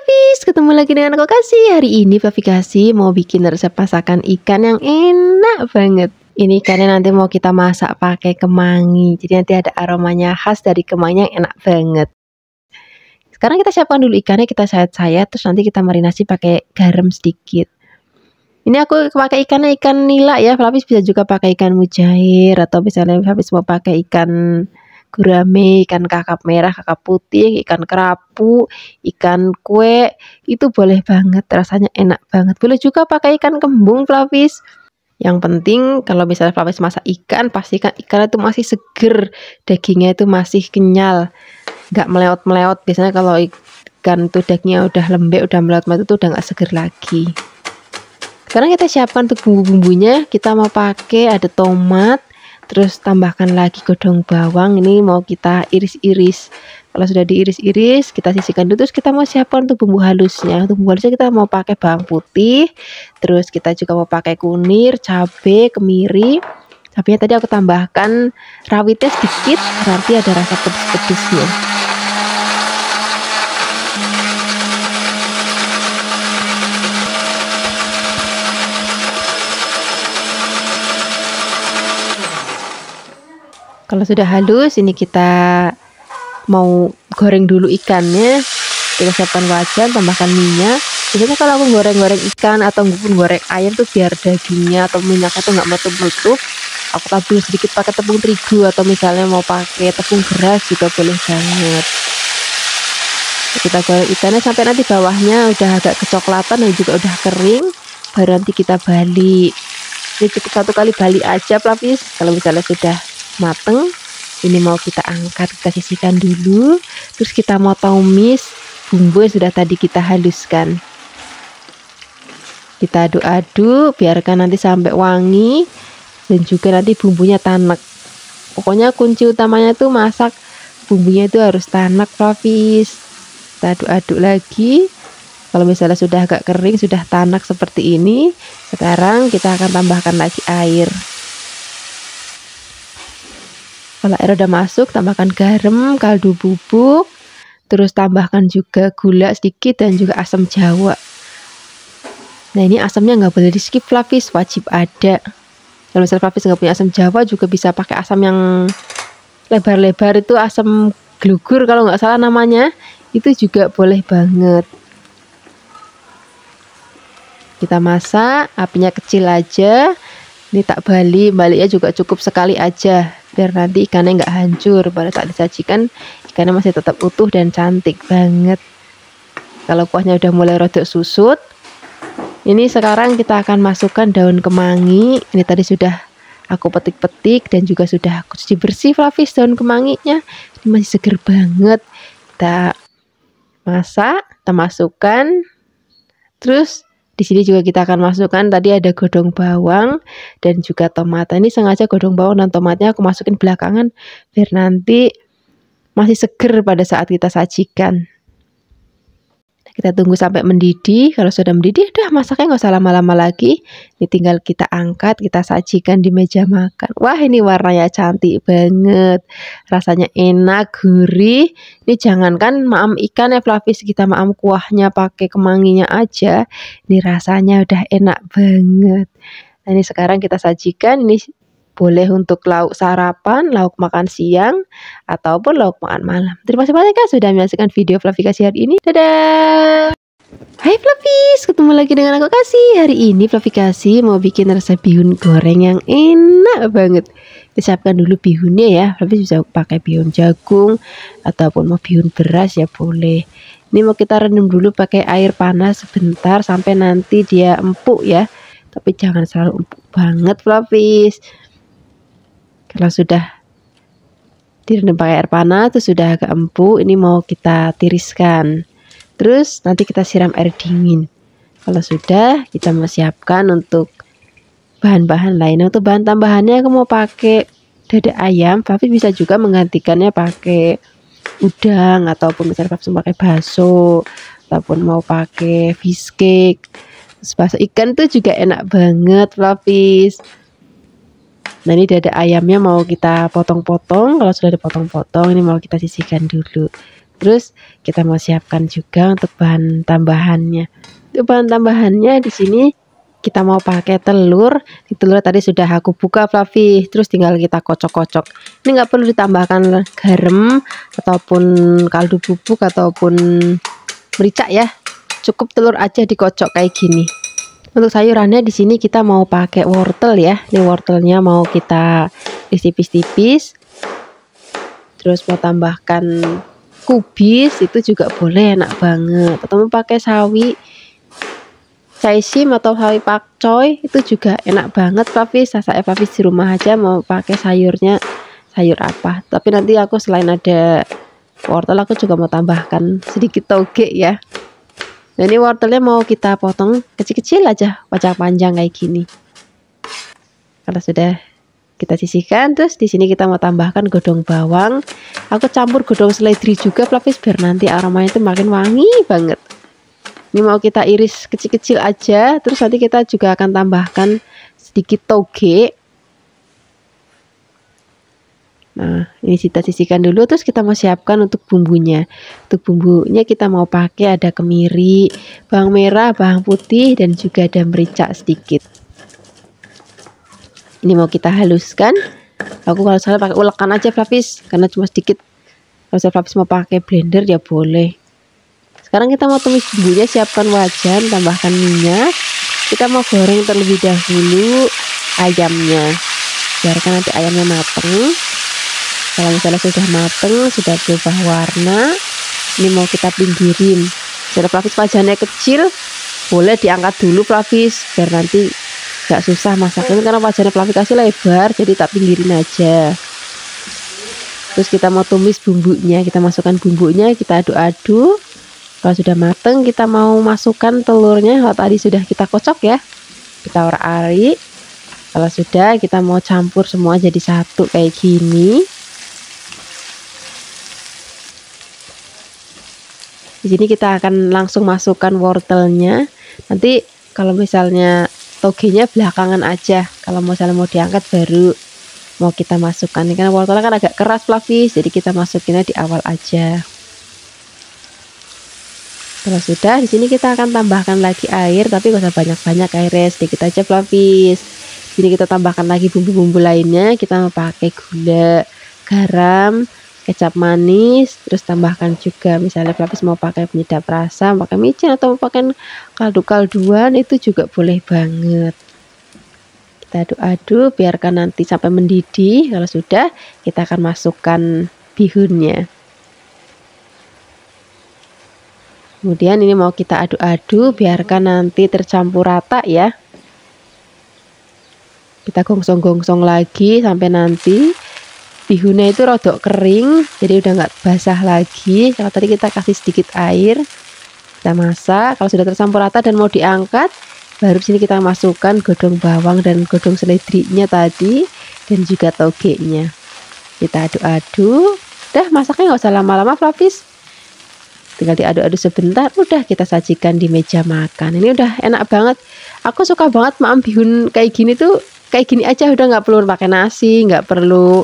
Flavis, ketemu lagi dengan aku Kasih. Hari ini Flavi Kasih mau bikin resep masakan ikan yang enak banget. Ini ikannya nanti mau kita masak pakai kemangi. Jadi nanti ada aromanya khas dari kemangi yang enak banget. Sekarang kita siapkan dulu ikannya, kita sayat-sayat, terus nanti kita marinasi pakai garam sedikit. Ini aku pakai ikannya ikan nila ya. Flavis bisa juga pakai ikan mujair, atau misalnya Flavis mau pakai ikan gurame, ikan kakap merah, kakap putih, ikan kerapu, ikan kue, itu boleh banget, rasanya enak banget. Boleh juga pakai ikan kembung Flavis. Yang penting kalau misalnya Flavis masak ikan, pastikan ikan itu masih seger, dagingnya itu masih kenyal, nggak meleot-meleot. Biasanya kalau ikan tuh dagingnya udah lembek, udah meleot-meleot itu udah nggak seger lagi. Sekarang kita siapkan untuk bumbu-bumbunya. Kita mau pakai ada tomat, terus tambahkan lagi godong bawang. Ini mau kita iris-iris. Kalau sudah diiris-iris, kita sisihkan dulu. Terus kita mau siapkan untuk bumbu halusnya. Untuk bumbu halusnya kita mau pakai bawang putih, terus kita juga mau pakai kunir, cabai, kemiri. Cabenya tadi aku tambahkan rawitnya sedikit, nanti ada rasa pedes-pedesnya. Kalau sudah halus, ini kita mau goreng dulu ikannya. Kita siapkan wajan, tambahkan minyak. Biasanya kalau aku goreng-goreng ikan atau goreng ayam tuh biar dagingnya atau minyaknya tuh nggak meletup-meletup, aku tabur sedikit pakai tepung terigu, atau misalnya mau pakai tepung beras juga boleh banget. Kita goreng ikannya sampai nanti bawahnya udah agak kecoklatan dan juga udah kering, baru nanti kita balik. Ini cukup satu kali balik aja Flavis. Kalau misalnya sudah mateng, ini mau kita angkat, kita sisihkan dulu. Terus kita mau tumis bumbu yang sudah tadi kita haluskan. Kita aduk-aduk, biarkan nanti sampai wangi dan juga nanti bumbunya tanek. Pokoknya kunci utamanya tuh masak bumbunya itu harus tanek Flavis. Kita aduk-aduk lagi. Kalau misalnya sudah agak kering, sudah tanek seperti ini, sekarang kita akan tambahkan lagi air. Kalau air udah masuk, tambahkan garam, kaldu bubuk, terus tambahkan juga gula sedikit dan juga asam jawa. Nah, ini asamnya nggak boleh di skip Flavis, wajib ada. Kalau misalnya Flavis nggak punya asam jawa, juga bisa pakai asam yang lebar-lebar, itu asam glugur kalau nggak salah namanya, itu juga boleh banget. Kita masak, apinya kecil aja. Ini tak baliknya juga cukup sekali aja, biar nanti ikannya nggak hancur. Pada saat disajikan, ikannya masih tetap utuh dan cantik banget. Kalau kuahnya udah mulai rodok susut, ini sekarang kita akan masukkan daun kemangi. Ini tadi sudah aku petik-petik dan juga sudah aku cuci bersih Flavis daun kemanginya. Ini masih seger banget. Kita masak, kita masukkan. Terus di sini juga kita akan masukkan tadi ada godong bawang dan juga tomat. Ini sengaja godong bawang dan tomatnya aku masukin belakangan biar nanti masih seger pada saat kita sajikan. Kita tunggu sampai mendidih. Kalau sudah mendidih, udah masaknya nggak usah lama-lama lagi. Ini tinggal kita angkat, kita sajikan di meja makan. Wah, ini warnanya cantik banget. Rasanya enak, gurih. Ini jangankan maam ikan ya Flavis, kita maam kuahnya pakai kemanginya aja. Ini rasanya udah enak banget. Nah, ini sekarang kita sajikan. Ini boleh untuk lauk sarapan, lauk makan siang, ataupun lauk makan malam. Terima kasih banyak kan sudah menyaksikan video Flavi Kasih hari ini. Dadah! Hai Flavis, ketemu lagi dengan aku Kasih. Hari ini Flavi Kasih mau bikin resep bihun goreng yang enak banget. Kita siapkan dulu bihunnya ya. Flavis bisa pakai bihun jagung, ataupun mau bihun beras ya boleh. Ini mau kita rendam dulu pakai air panas sebentar sampai nanti dia empuk ya. Tapi jangan selalu empuk banget Flavis. Kalau sudah direndam pakai air panas, itu sudah agak empuk, ini mau kita tiriskan. Terus nanti kita siram air dingin. Kalau sudah, kita mau siapkan untuk bahan-bahan lainnya. Untuk bahan tambahannya aku mau pakai dada ayam. Flavis bisa juga menggantikannya pakai udang, ataupun misalnya Flavis mau pakai bakso, ataupun mau pakai fish cake. Terus bakso ikan tuh juga enak banget Flavis. Nah, ini dada ayamnya mau kita potong-potong. Kalau sudah dipotong-potong, ini mau kita sisihkan dulu. Terus kita mau siapkan juga untuk bahan tambahannya. Untuk bahan tambahannya di sini kita mau pakai telur. Di telur tadi sudah aku buka Fluffy, terus tinggal kita kocok-kocok. Ini nggak perlu ditambahkan garam ataupun kaldu bubuk ataupun merica ya. Cukup telur aja dikocok kayak gini. Untuk sayurannya di sini kita mau pakai wortel ya. Ini wortelnya mau kita tipis-tipis. Terus mau tambahkan kubis itu juga boleh, enak banget. Atau mau pakai sawi caisim atau sawi pakcoy itu juga enak banget Fluffy. Saya Fluffy di rumah aja mau pakai sayurnya sayur apa. Tapi nanti aku selain ada wortel aku juga mau tambahkan sedikit toge ya. Nah ini wortelnya mau kita potong kecil-kecil aja, panjang-panjang kayak gini. Kalau sudah kita sisihkan, terus di sini kita mau tambahkan godong bawang. Aku campur godong seledri juga Fluffy biar nanti aromanya itu makin wangi banget. Ini mau kita iris kecil-kecil aja, terus nanti kita juga akan tambahkan sedikit toge. Nah, ini kita sisihkan dulu, terus kita mau siapkan untuk bumbunya. Untuk bumbunya kita mau pakai ada kemiri, bawang merah, bawang putih, dan juga ada merica sedikit. Ini mau kita haluskan. Aku kalau salah pakai ulekan aja Fluffy, karena cuma sedikit. Kalau saya Fluffy mau pakai blender ya boleh. Sekarang kita mau tumis bumbunya, siapkan wajan, tambahkan minyak. Kita mau goreng terlebih dahulu ayamnya. Biarkan nanti ayamnya mateng. Kalau misalnya sudah mateng, sudah berubah warna, ini mau kita pinggirin. Jadi Fluffy wajannya kecil, boleh diangkat dulu Fluffy, biar nanti gak susah masaknya. Karena wajannya Fluffy kasih lebar, jadi tak pinggirin aja. Terus kita mau tumis bumbunya, kita masukkan bumbunya, kita aduk-aduk. Kalau sudah mateng, kita mau masukkan telurnya. Kalau tadi sudah kita kocok ya, kita orak-arik. Kalau sudah, kita mau campur semua jadi satu kayak gini. Di sini kita akan langsung masukkan wortelnya. Nanti kalau misalnya togenya belakangan aja. Kalau misalnya mau diangkat baru mau kita masukkan. Ini kan wortelnya kan agak keras Fluffy, jadi kita masukinnya di awal aja. Kalau sudah, di sini kita akan tambahkan lagi air, tapi gak usah banyak-banyak airnya, sedikit aja Fluffy. Sini kita tambahkan lagi bumbu-bumbu lainnya. Kita mau pakai gula, garam, kecap manis, terus tambahkan juga misalnya Fluffy mau pakai penyedap rasa, pakai micin atau pakai kaldu-kalduan itu juga boleh banget. Kita aduk-aduk, biarkan nanti sampai mendidih. Kalau sudah, kita akan masukkan bihunnya. Kemudian ini mau kita aduk-aduk, biarkan nanti tercampur rata ya. Kita gongsong-gongsong lagi sampai nanti bihunnya itu rodok kering, jadi udah nggak basah lagi. Kalau tadi kita kasih sedikit air, kita masak. Kalau sudah tercampur rata dan mau diangkat, baru sini kita masukkan godong bawang dan godong seledrinya tadi, dan juga togenya. Kita aduk-aduk. Udah, masaknya nggak usah lama-lama Fluffy. Tinggal diaduk-aduk sebentar, udah kita sajikan di meja makan. Ini udah enak banget. Aku suka banget maam bihun kayak gini tuh, kayak gini aja udah nggak perlu pakai nasi, nggak perlu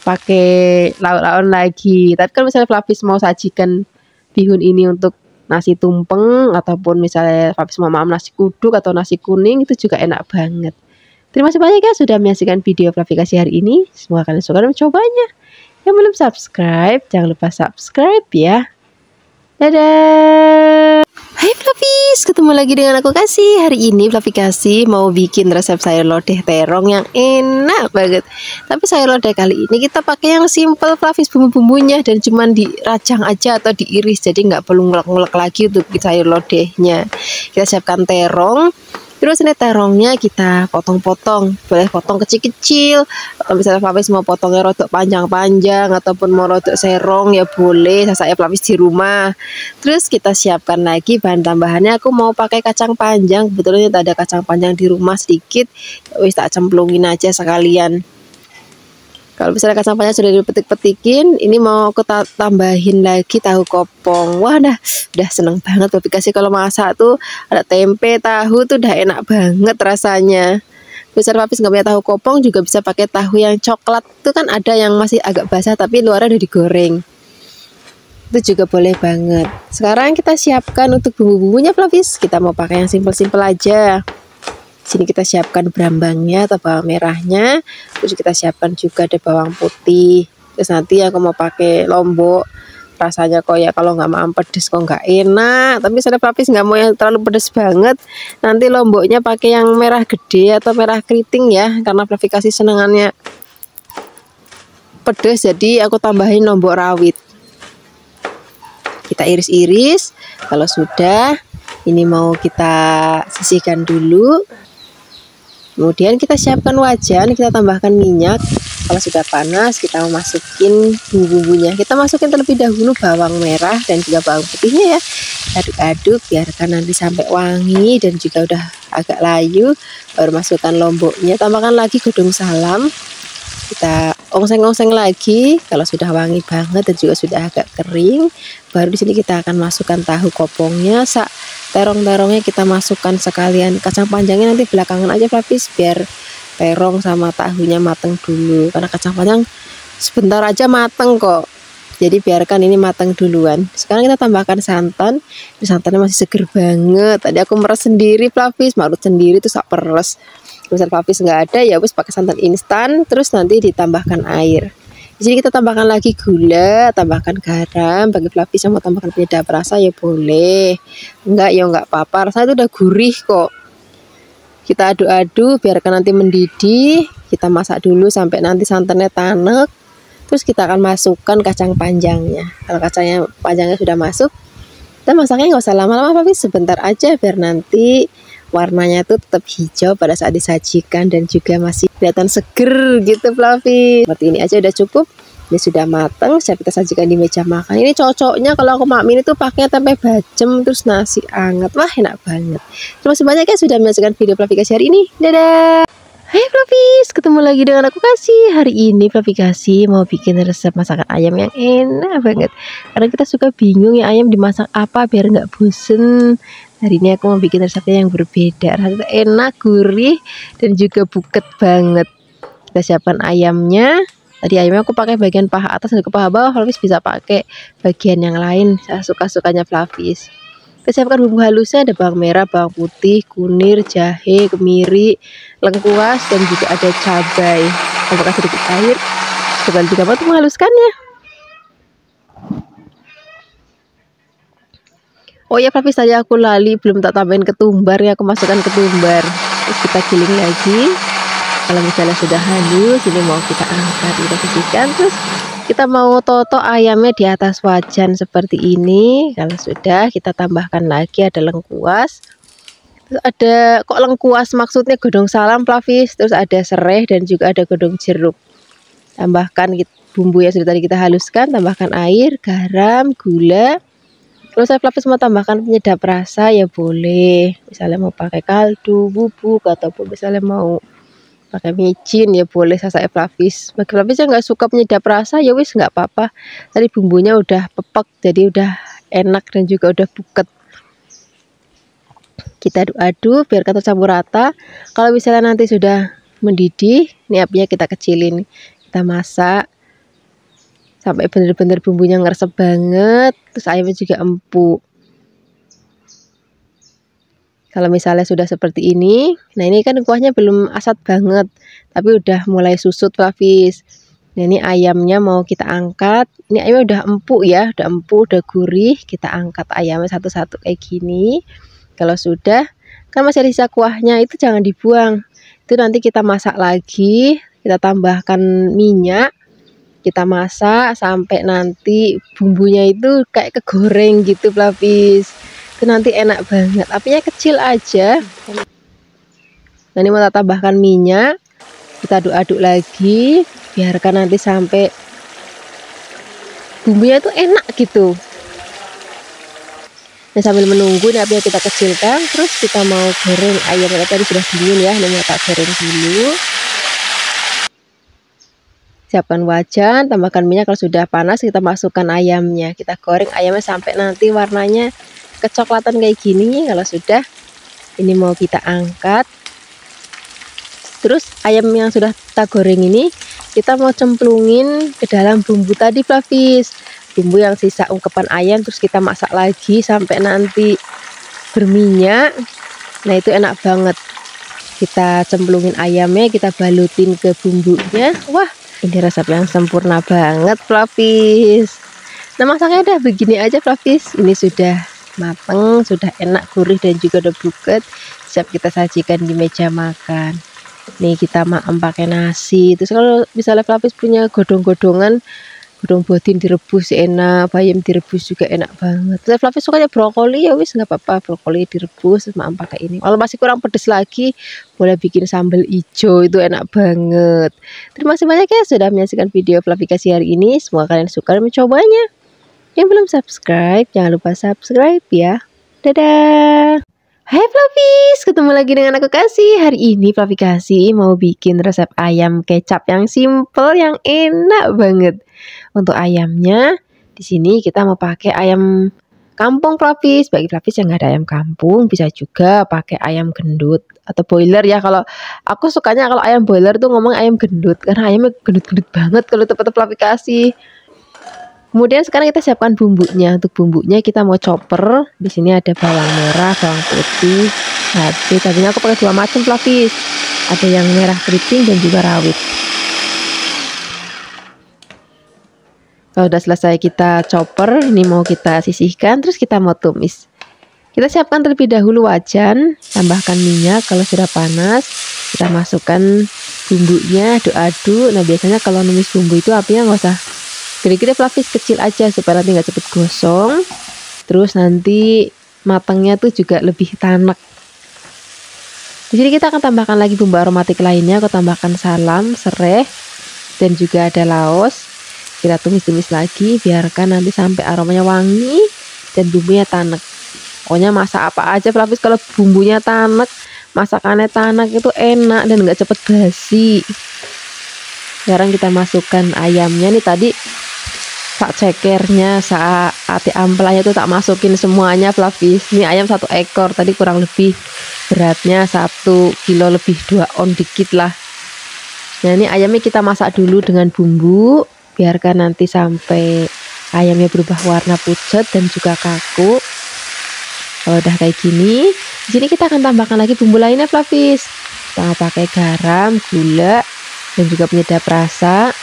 pakai lauk-lauk lagi. Tapi kalau misalnya Fluffy mau sajikan bihun ini untuk nasi tumpeng ataupun misalnya Fluffy mau maam nasi kuduk atau nasi kuning, itu juga enak banget. Terima kasih banyak ya sudah menyaksikan video Fluffy kasih hari ini. Semoga kalian suka dan mencobanya. Yang belum subscribe, jangan lupa subscribe ya. Dadah. Hai Fluffies, ketemu lagi dengan aku Kasih. Hari ini Fluffy Kasih mau bikin resep sayur lodeh terong yang enak banget. Tapi sayur lodeh kali ini kita pakai yang simple Fluffies, bumbu-bumbunya dan cuman dirajang aja atau diiris. Jadi nggak perlu ngulek-ngulek lagi untuk sayur lodehnya. Kita siapkan terong. Terus ini terongnya kita potong-potong, boleh potong kecil-kecil. Atau misalnya Fluffy mau potongnya rodok panjang-panjang ataupun mau rodok serong ya boleh. Saya Fluffy di rumah. Terus kita siapkan lagi bahan tambahannya. Aku mau pakai kacang panjang. Kebetulan ada kacang panjang di rumah sedikit. Wis tak cemplungin aja sekalian. Kalau misalnya kacang panjang sudah dipetik-petikin, ini mau aku tambahin lagi tahu kopong. Wah, udah seneng banget Fluffy Kasih kalau masak tuh ada tempe, tahu tuh udah enak banget rasanya. Misalnya Fluffy nggak punya tahu kopong juga bisa pakai tahu yang coklat. Itu kan ada yang masih agak basah tapi luarnya udah digoreng. itu juga boleh banget. Sekarang kita siapkan untuk bumbu-bumbunya Flavis. Kita mau pakai yang simpel-simpel aja. Sini kita siapkan brambangnya atau bawang merahnya, terus kita siapkan juga ada bawang putih. Terus nanti aku mau pakai lombok. Rasanya kok ya kalau nggak mau pedes kok nggak enak. Tapi saya Flavis nggak mau yang terlalu pedes banget. Nanti lomboknya pakai yang merah gede atau merah keriting ya, karena Flavis kasih senengannya pedes. Jadi aku tambahin lombok rawit. Kita iris-iris. Kalau sudah, ini mau kita sisihkan dulu. Kemudian kita siapkan wajan, kita tambahkan minyak. Kalau sudah panas, kita mau masukin bumbu-bumbunya. Kita masukin terlebih dahulu bawang merah dan juga bawang putihnya ya. Aduk-aduk, biarkan nanti sampai wangi dan juga udah agak layu. Baru masukkan lomboknya, tambahkan lagi godong salam. Kita ongseng-ongseng lagi. Kalau sudah wangi banget dan juga sudah agak kering, baru di sini kita akan masukkan tahu kopongnya. Terong-terongnya kita masukkan sekalian. Kacang panjangnya nanti belakangan aja Flavis, biar terong sama tahunya mateng dulu, karena kacang panjang sebentar aja mateng kok, jadi biarkan ini mateng duluan. Sekarang kita tambahkan santan. Ini santannya masih seger banget, tadi aku meres sendiri Flavis, marut sendiri tuh sak peres. Misal Flavis nggak ada ya wis pakai santan instan, terus nanti ditambahkan air. Di sini kita tambahkan lagi gula, tambahkan garam. Bagi Flavis yang mau tambahkan penyedap rasa ya boleh, enggak ya enggak apa-apa, rasanya itu udah gurih kok. Kita aduk-aduk, biarkan nanti mendidih. Kita masak dulu sampai nanti santannya tanek. Terus kita akan masukkan kacang panjangnya. Kalau kacang panjangnya sudah masuk, kita masaknya nggak usah lama-lama, tapi sebentar aja biar nanti warnanya tuh tetap hijau pada saat disajikan dan juga masih kelihatan seger gitu Flavis. Seperti ini aja udah cukup. Ini sudah matang, siap kita sajikan di meja makan. Ini cocoknya kalau aku mamin itu pakai tempe bacem terus nasi anget. Wah, enak banget. Terima kasih banyak ya sudah menyaksikan video Flavikasi hari ini. Dadah. Hai Flavis, ketemu lagi dengan aku Kasih. Hari ini Flavikasi mau bikin resep masakan ayam yang enak banget. Karena kita suka bingung ya ayam dimasak apa biar nggak bosen. Hari ini aku mau bikin resepnya yang berbeda. Rasanya enak, gurih, dan juga buket banget. Kita siapkan ayamnya. Tadi ayamnya aku pakai bagian paha atas dan ke paha bawah. Flavis bisa pakai bagian yang lain, saya suka-sukanya Flavis. Kita siapkan bumbu halusnya, ada bawang merah, bawang putih, kunir, jahe, kemiri, lengkuas, dan juga ada cabai. Tambahkan sedikit air. Coba juga untuk menghaluskannya. Oh ya Flavis, tadi aku lali belum tak tambahin ketumbar ya, aku masukkan ketumbar. Terus kita giling lagi. Kalau misalnya sudah halus, ini mau kita angkat, kita sisihkan. Terus kita mau toto ayamnya di atas wajan seperti ini. Kalau sudah, kita tambahkan lagi ada lengkuas. Terus ada, kok lengkuas maksudnya godong salam Flavis. Terus ada serai dan juga ada godong jeruk. Tambahkan bumbu yang sudah tadi kita haluskan, tambahkan air, garam, gula. Kalau saya Flavis mau tambahkan penyedap rasa ya boleh. Misalnya mau pakai kaldu, bubuk, ataupun misalnya mau pakai micin ya boleh. Saya Flavis, bagi Flavis yang nggak suka penyedap rasa ya wis nggak apa-apa. Tadi bumbunya udah pepek jadi udah enak dan juga udah buket. Kita aduk-aduk biar tercampur rata. Kalau misalnya nanti sudah mendidih, ini apinya kita kecilin. Kita masak sampai benar-benar bumbunya ngeresep banget. Terus ayamnya juga empuk. Kalau misalnya sudah seperti ini, nah ini kan kuahnya belum asat banget, tapi udah mulai susut Flavis. Nah ini ayamnya mau kita angkat. Ini ayamnya udah empuk ya, udah empuk, udah gurih. Kita angkat ayamnya satu-satu kayak gini. Kalau sudah, kan masih ada sisa kuahnya, itu jangan dibuang. Itu nanti kita masak lagi, kita tambahkan minyak. Kita masak sampai nanti bumbunya itu kayak kegoreng gitu Flavis. Itu nanti enak banget, apinya kecil aja. Nah ini mau kita tambahkan minyak, kita aduk-aduk lagi, biarkan nanti sampai bumbunya itu enak gitu. Nah sambil menunggu ini apinya kita kecilkan, terus kita mau goreng ayamnya. Tadi sudah dingin ya, ini mau tak goreng dulu. Siapkan wajan, tambahkan minyak. Kalau sudah panas kita masukkan ayamnya, kita goreng ayamnya sampai nanti warnanya kecoklatan kayak gini. Kalau sudah, ini mau kita angkat. Terus ayam yang sudah kita goreng ini kita mau cemplungin ke dalam bumbu tadi Flavis. bumbu yang sisa ungkepan ayam, terus kita masak lagi sampai nanti berminyak. Nah itu enak banget. Kita cemplungin ayamnya, kita balutin ke bumbunya. Wah, ini resep yang sempurna banget, Flavis. Nah masaknya udah begini aja, Flavis. Ini sudah mateng, sudah enak, gurih, dan juga udah buket. Siap kita sajikan di meja makan. Nih kita makan pakai nasi. Terus kalau misalnya Flavis punya godong-godongan, godong bodin direbus enak, bayam direbus juga enak banget. Terus Flavis sukanya brokoli, ya wis nggak apa-apa, brokoli direbus terus makan pakai ini. Kalau masih kurang pedes lagi, boleh bikin sambal hijau, itu enak banget. Terima kasih banyak ya sudah menyaksikan video Flavikasi hari ini. Semoga kalian suka dan mencobanya. Yang belum subscribe, jangan lupa subscribe ya. Dadah. Hai Flavis, ketemu lagi dengan aku Kasih. Hari ini Flavikasi mau bikin resep ayam kecap yang simple, yang enak banget. Untuk ayamnya, di sini kita mau pakai ayam kampung, Flavis. Bagi Flavis yang nggak ada ayam kampung, bisa juga pakai ayam gendut atau boiler ya. Kalau aku sukanya kalau ayam boiler tuh ngomong ayam gendut, karena ayamnya gendut-gendut banget kalau tempat Flavikasi. Kemudian sekarang kita siapkan bumbunya. Untuk bumbunya kita mau chopper. Di sini ada bawang merah, bawang putih, cabai. Cabainya aku pakai 2 macam, Flavis. Ada yang merah keriting dan juga rawit. Kalau udah selesai kita chopper, ini mau kita sisihkan, terus kita mau tumis. Kita siapkan terlebih dahulu wajan, tambahkan minyak. Kalau sudah panas, kita masukkan bumbunya, aduk-aduk. Nah biasanya kalau numis bumbu itu apinya nggak usah gede-gede, Flavis, kecil aja supaya nanti nggak cepet gosong. Terus nanti matangnya tuh juga lebih tanak. Di sini kita akan tambahkan lagi bumbu aromatik lainnya. Aku tambahkan salam, serai, dan juga ada laos. Kita tumis-tumis lagi, biarkan nanti sampai aromanya wangi dan bumbunya tanak. Pokoknya masak apa aja, Flavis, kalau bumbunya tanak, masakannya tanak itu enak dan nggak cepet basi. Sekarang kita masukkan ayamnya nih. Tadi sak cekernya, sak ati amplanya tuh tak masukin semuanya, Flavis. Ini ayam 1 ekor, tadi kurang lebih beratnya 1 kilo lebih, 2 on dikit lah. Nah ini ayamnya kita masak dulu dengan bumbu, biarkan nanti sampai ayamnya berubah warna pucat dan juga kaku. Kalau udah kayak gini, di sini kita akan tambahkan lagi bumbu lainnya, Flavis. Kita pakai garam, gula, dan juga penyedap rasa.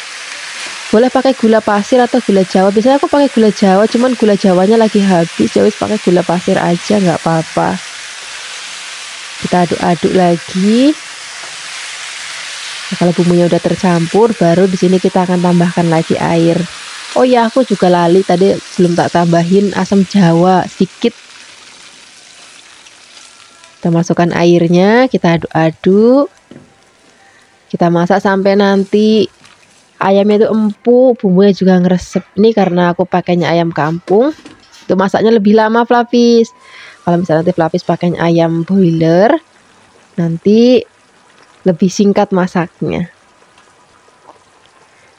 Boleh pakai gula pasir atau gula jawa. Biasanya aku pakai gula jawa, cuman gula jawanya lagi habis, jadi pakai gula pasir aja, nggak apa-apa. Kita aduk-aduk lagi. Nah, kalau bumbunya udah tercampur, baru di sini kita akan tambahkan lagi air. Oh ya, aku juga lali tadi belum tak tambahin asam jawa sedikit. Kita masukkan airnya, kita aduk-aduk. Kita masak sampai nanti ayamnya itu empuk, bumbunya juga ngeresep. Ini karena aku pakainya ayam kampung, itu masaknya lebih lama, Flavis. Kalau misalnya nanti Flavis pakainya ayam boiler, nanti lebih singkat masaknya.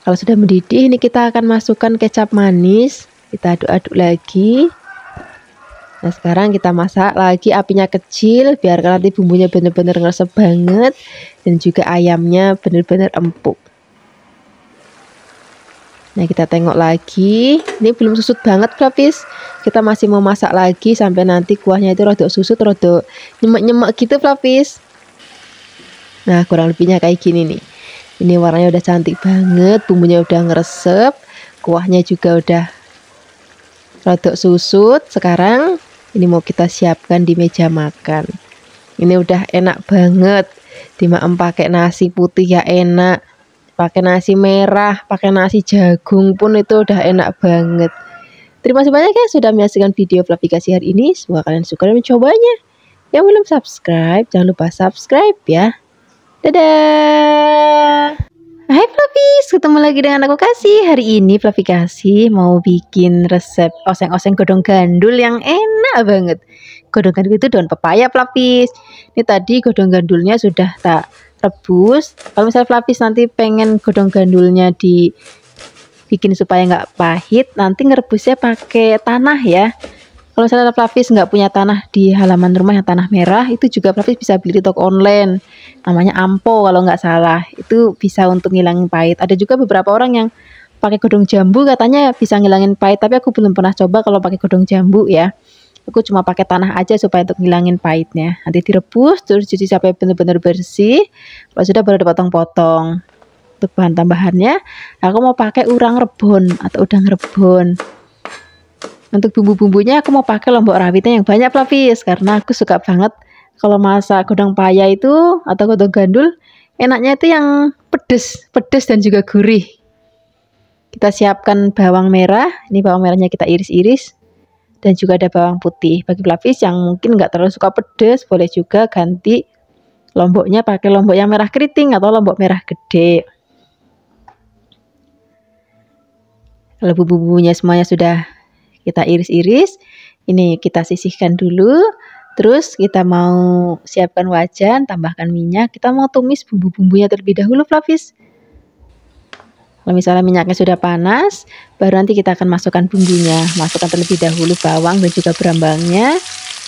Kalau sudah mendidih, ini kita akan masukkan kecap manis. Kita aduk-aduk lagi. Nah sekarang kita masak lagi, apinya kecil, biar nanti bumbunya benar-benar ngeresep banget dan juga ayamnya benar-benar empuk. Nah kita tengok lagi, ini belum susut banget, Flavis. Kita masih mau masak lagi sampai nanti kuahnya itu rodok susut, rodok nyemek-nyemek gitu, Flavis. Nah kurang lebihnya kayak gini nih. Ini warnanya udah cantik banget, bumbunya udah ngeresep, kuahnya juga udah rodok susut. Sekarang ini mau kita siapkan di meja makan. Ini udah enak banget, dimakan pakai nasi putih ya enak, pakai nasi merah, pakai nasi jagung pun itu udah enak banget. Terima kasih banyak ya sudah menyaksikan video Flavikasi hari ini. Semoga kalian suka dan mencobanya. Yang belum subscribe, jangan lupa subscribe ya. Dadah. Hai Flavis, ketemu lagi dengan aku Kasih. Hari ini Flavikasi mau bikin resep oseng-oseng godong gandul yang enak banget. Godong gandul itu daun pepaya, Flavis. Ini tadi godong gandulnya sudah tak rebus. Kalau misalnya Flavis nanti pengen godong gandulnya dibikin supaya nggak pahit, nanti ngerebusnya pakai tanah ya. Kalau misalnya Flavis nggak punya tanah di halaman rumah yang tanah merah, itu juga Flavis bisa beli di toko online. Namanya Ampo kalau nggak salah. Itu bisa untuk ngilangin pahit. Ada juga beberapa orang yang pakai godong jambu katanya bisa ngilangin pahit, tapi aku belum pernah coba kalau pakai godong jambu ya. Aku cuma pakai tanah aja supaya untuk ngilangin pahitnya. Nanti direbus terus cuci sampai benar-benar bersih. Kalau sudah baru dipotong-potong. Untuk bahan tambahannya, aku mau pakai urang rebon atau udang rebon. Untuk bumbu-bumbunya aku mau pakai lombok rawitnya yang banyak Flavis, karena aku suka banget kalau masak godong paya itu atau godong gandul, enaknya itu yang pedes dan juga gurih. Kita siapkan bawang merah, ini bawang merahnya kita iris-iris, dan juga ada bawang putih. Bagi Flavis yang mungkin nggak terlalu suka pedes, boleh juga ganti lomboknya pakai lombok yang merah keriting atau lombok merah gede. Kalau bumbu-bumbunya semuanya sudah kita iris-iris, ini kita sisihkan dulu. Terus kita mau siapkan wajan, tambahkan minyak. Kita mau tumis bumbu-bumbunya terlebih dahulu Flavis. Kalau misalnya minyaknya sudah panas, baru nanti kita akan masukkan bumbunya. Masukkan terlebih dahulu bawang dan juga berambangnya.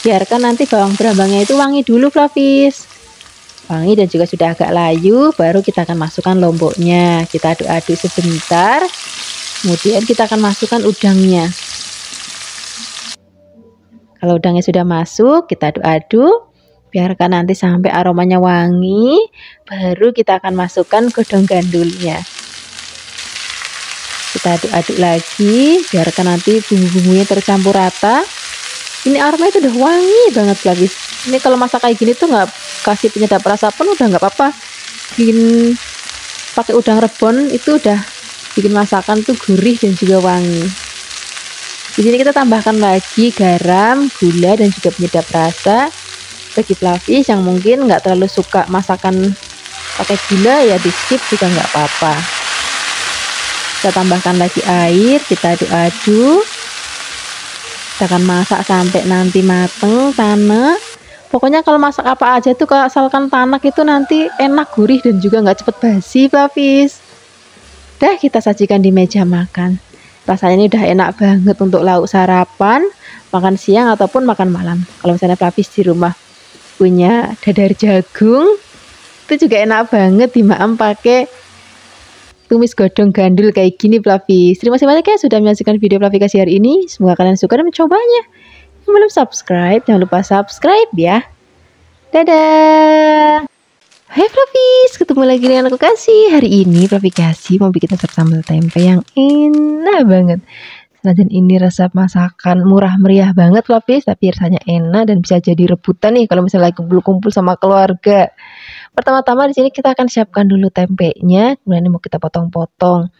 Biarkan nanti bawang berambangnya itu wangi dulu Flavis. Wangi dan juga sudah agak layu, baru kita akan masukkan lomboknya. Kita aduk-aduk sebentar. Kemudian kita akan masukkan udangnya. Kalau udangnya sudah masuk, kita aduk-aduk. Biarkan nanti sampai aromanya wangi. Baru kita akan masukkan godong gandulnya. Kita aduk-aduk lagi. Biarkan nanti bumbu-bumbunya tercampur rata. Ini aromanya itu udah wangi banget Flavis. Ini kalau masak kayak gini tuh nggak kasih penyedap rasa pun udah nggak apa-apa. Bikin pakai udang rebon itu udah bikin masakan tuh gurih dan juga wangi. Di sini kita tambahkan lagi garam, gula dan juga penyedap rasa. Bagi Flavis yang mungkin nggak terlalu suka masakan pakai gula ya di skip juga nggak apa-apa. Kita tambahkan lagi air, kita aduk-aduk. Kita akan masak sampai nanti mateng, tanak. Pokoknya kalau masak apa aja tuh kalau asalkan tanak itu nanti enak, gurih dan juga nggak cepet basi Flavis. Dah kita sajikan di meja makan. Rasanya ini udah enak banget untuk lauk sarapan, makan siang ataupun makan malam. Kalau misalnya Flavis di rumah punya dadar jagung, itu juga enak banget dimaem pakai tumis godong gandul kayak gini Flavis. Terima kasih banyak ya sudah menyaksikan video Flavis hari ini. Semoga kalian suka dan mencobanya. Yang belum subscribe, jangan lupa subscribe ya. Dadah. Hai Flavis, ketemu lagi dengan aku Kasih. Hari ini Flavis Kasih mau bikin resep sambal tempe yang enak banget. Senajan ini resep masakan murah meriah banget Flavis, tapi rasanya enak dan bisa jadi rebutan nih kalau misalnya kumpul-kumpul sama keluarga. Pertama-tama di sini kita akan siapkan dulu tempenya, kemudian ini mau kita potong-potong.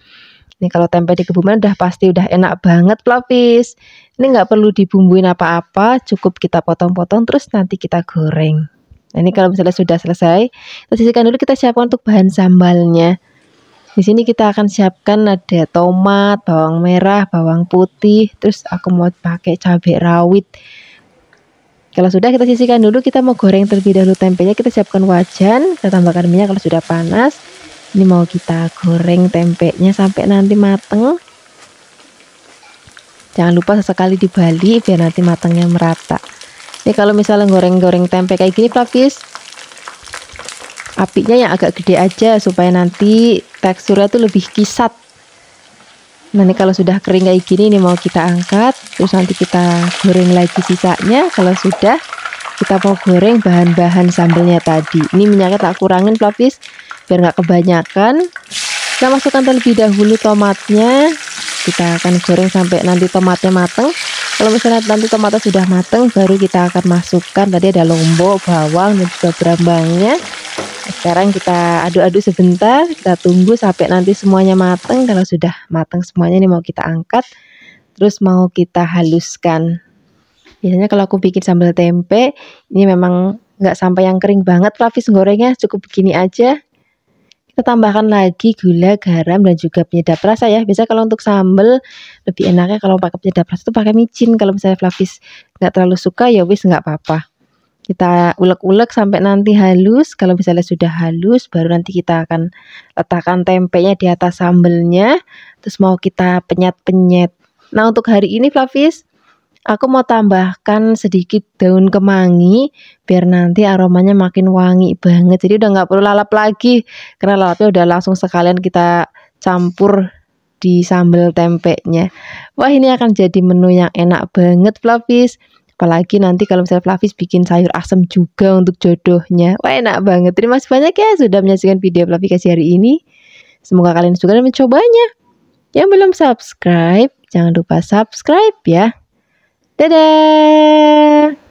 Ini kalau tempe di Kebumen udah pasti udah enak banget Flavis. Ini nggak perlu dibumbuin apa-apa, cukup kita potong-potong terus nanti kita goreng. Nah, ini kalau misalnya sudah selesai, kita sisihkan dulu, kita siapkan untuk bahan sambalnya. Di sini kita akan siapkan ada tomat, bawang merah, bawang putih, terus aku mau pakai cabai rawit. Kalau sudah kita sisihkan dulu, kita mau goreng terlebih dahulu tempenya. Kita siapkan wajan, kita tambahkan minyak kalau sudah panas. Ini mau kita goreng tempenya sampai nanti mateng. Jangan lupa sesekali dibalik biar nanti matangnya merata. Ini kalau misalnya goreng-goreng tempe kayak gini Flavis, apinya yang agak gede aja supaya nanti teksturnya tuh lebih kisat. Nah ini kalau sudah kering kayak gini, ini mau kita angkat, terus nanti kita goreng lagi sisanya. Kalau sudah, kita mau goreng bahan-bahan sambelnya tadi. Ini minyaknya tak kurangin Flavis biar nggak kebanyakan. Kita masukkan terlebih dahulu tomatnya. Kita akan goreng sampai nanti tomatnya mateng. Kalau misalnya nanti tomatnya sudah mateng, baru kita akan masukkan tadi ada lombok, bawang dan juga berambangnya. Sekarang kita aduk-aduk sebentar, kita tunggu sampai nanti semuanya mateng. Kalau sudah mateng semuanya, ini mau kita angkat, terus mau kita haluskan. Biasanya kalau aku bikin sambal tempe, ini memang nggak sampai yang kering banget Flavis gorengnya, cukup begini aja. Kita tambahkan lagi gula, garam dan juga penyedap rasa ya. Biasa kalau untuk sambal lebih enaknya kalau pakai penyedap rasa itu pakai micin. Kalau misalnya Flavis nggak terlalu suka ya wis nggak apa-apa. Kita ulek-ulek sampai nanti halus. Kalau misalnya sudah halus, baru nanti kita akan letakkan tempenya di atas sambelnya. Terus mau kita penyet-penyet. Nah untuk hari ini Flavis, aku mau tambahkan sedikit daun kemangi biar nanti aromanya makin wangi banget. Jadi udah nggak perlu lalap lagi, karena lalapnya udah langsung sekalian kita campur di sambal tempenya. Wah, ini akan jadi menu yang enak banget Fluffys. Apalagi nanti kalau misalnya Fluffys bikin sayur asem juga untuk jodohnya. Wah, enak banget. Terima kasih banyak ya sudah menyaksikan video Fluffy kasih hari ini. Semoga kalian suka dan mencobanya. Yang belum subscribe, jangan lupa subscribe ya. Dadah!